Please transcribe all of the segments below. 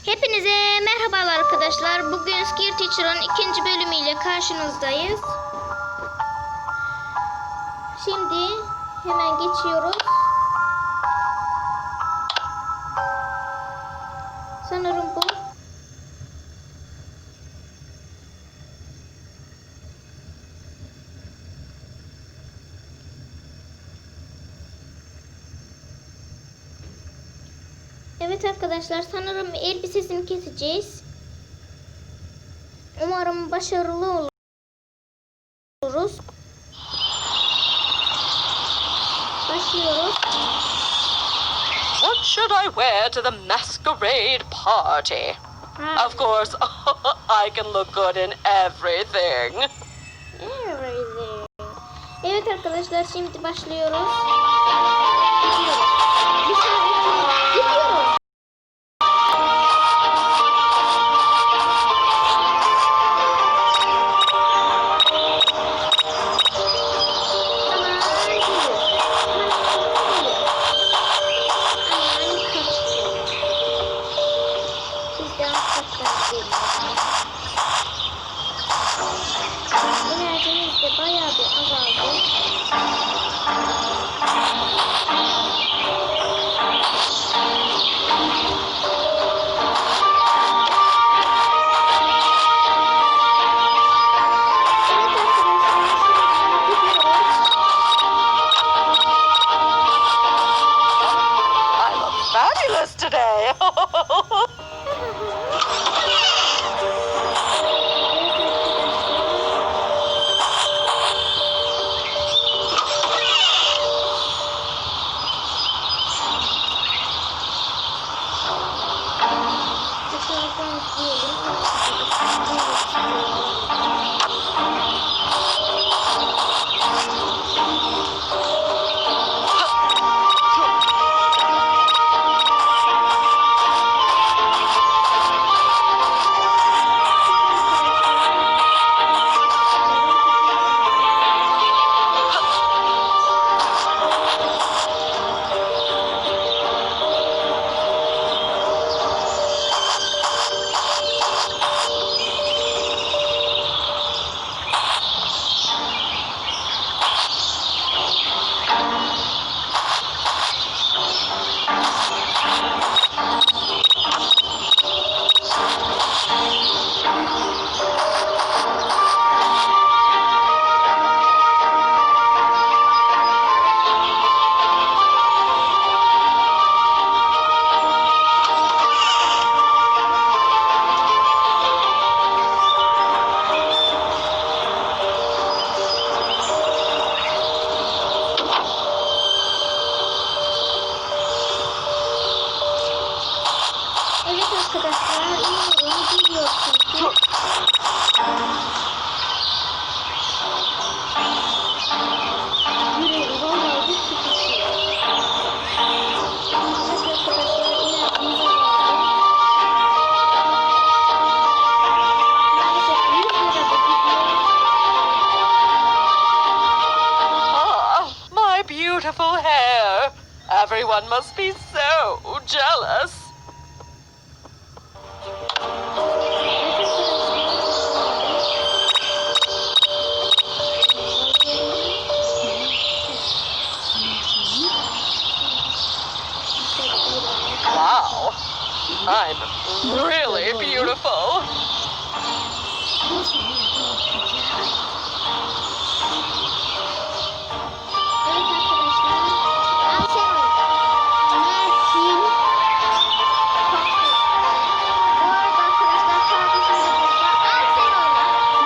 Hepinize merhabalar arkadaşlar. Bugün scery teacher'ın ikinci bölümüyle karşınızdayız. Şimdi hemen geçiyoruz. Sanırım bu. Evet arkadaşlar, sanırım elbisesini keseceğiz. Umarım başarılı oluruz. Başlıyoruz. What should I wear to the masquerade party? Of course, I can look good in everything. Evet arkadaşlar, şimdi başlıyoruz. Gidiyoruz. Enerjimiz de bayağı bir azaldı. I look fabulous today. Evet arkadaşlar, umarım gidiyor çünkü. Yüreğim vallahi bir sıkıntı. Evet arkadaşlar, ilerimize geldi. Maalesef 100 lira da gidiyor. Ah, my beautiful hair. Everyone must be so jealous. Wow, I'm really beautiful. Evet arkadaşlar, Ayşen Mersin Bu arada arkadaşlar, kardeşim de burada. Ayşen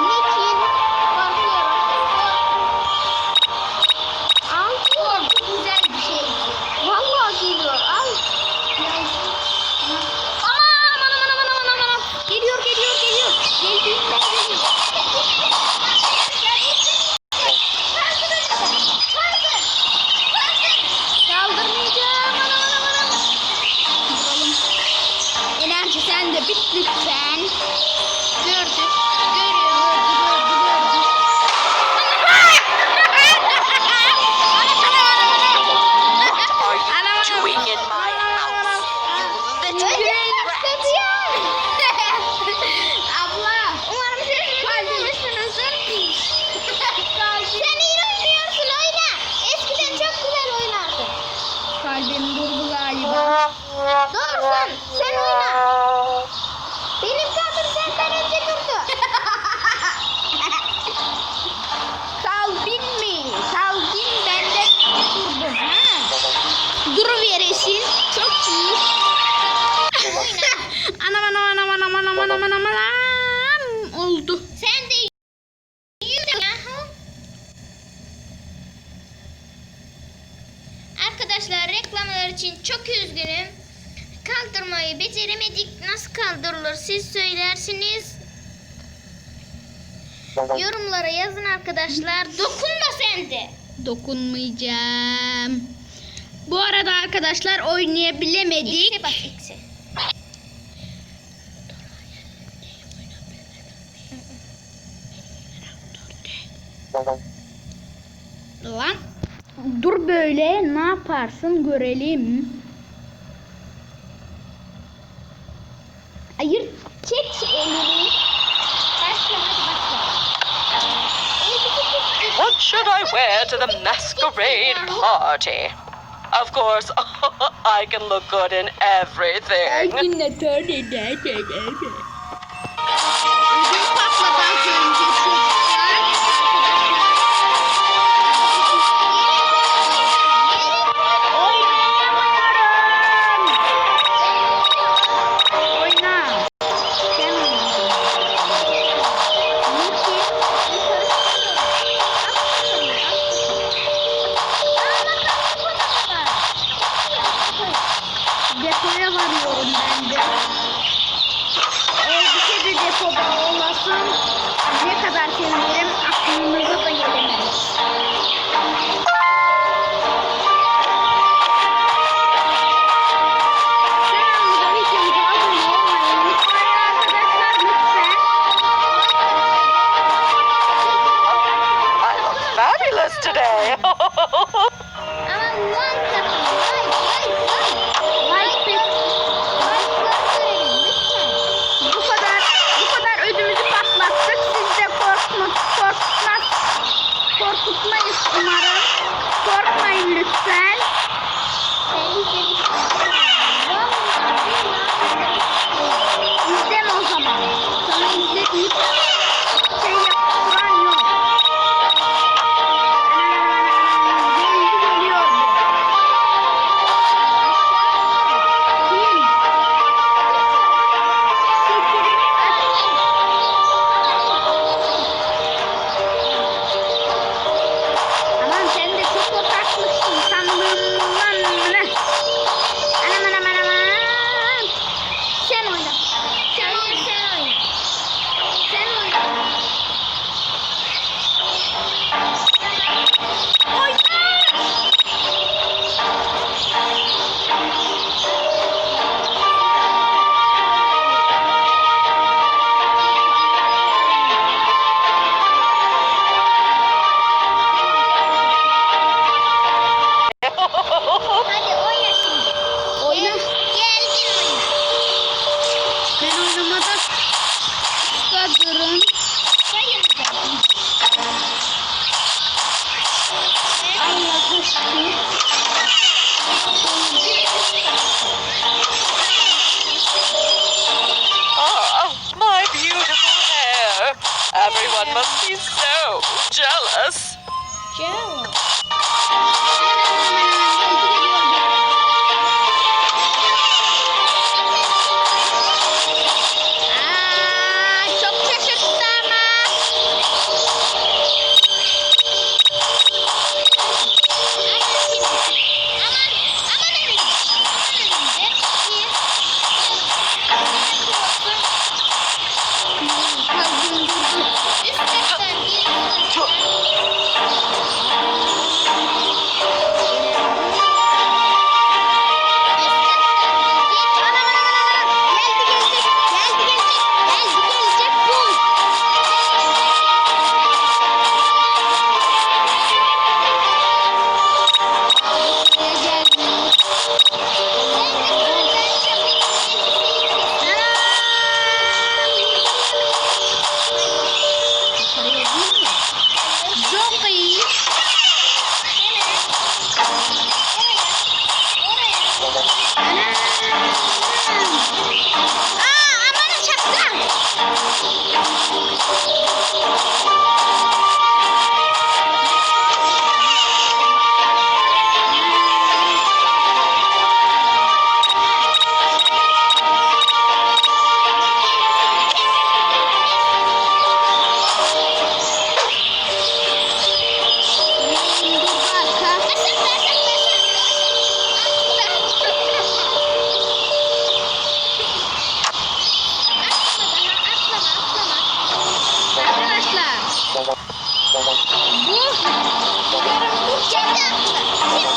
Metin korkuyorum. Güzel bir şey. Vallahi geliyor. Al. Aman. Geliyor. Geldiğinden geliyor. Kaldırmayacağım. Enerji sen de bit lütfen. Gördük. Are you doing in my house, you little rat? Çok üzgünüm. Kaldırmayı beceremedik. Nasıl kaldırılır siz söylersiniz. Yorumlara yazın arkadaşlar. Dokunma sen de. Dokunmayacağım. Bu arada arkadaşlar oynayabilemedik. X'e bak X'e. Lan dur böyle, ne yaparsın görelim. Hayır, çek elini. Başla hadi başla. What should I wear to the masquerade party? Of course, I can look good in everything. Yine törde. Ödüm patladı az önce çocuklar. Oyna. Sen depoya varıyorum ben de. Bir şey de depoda olasın. Ne kadar sevinirim, aklınıza da gelemez. Kanalımıza, videomuza abone olmayı unutmayın arkadaşlar, lütfen. I look fabulous today. Ama like atın. Like pek. Bu kadar ödümüzü patlattık. Siz de korkutmayız umarım. Korkmayın lütfen. İzleme o zaman. Sana izle deyip şey yaptıran yok. Geliyor bu. Kim? Aman sen de çok korkakmışsın sandığımdan ne? Aman. Sen oyna. Sen oyna. Sen oyna. Hadi oyna şimdi. Oyna. Geldin oyna. Ben oynamada durun. Hayır. Ay yakıştı. Oh, my beautiful hair. Everyone must be so jealous. Çok şaşırttı ama. Aman önünde. Üst kattan bir. yaptı. Şimdi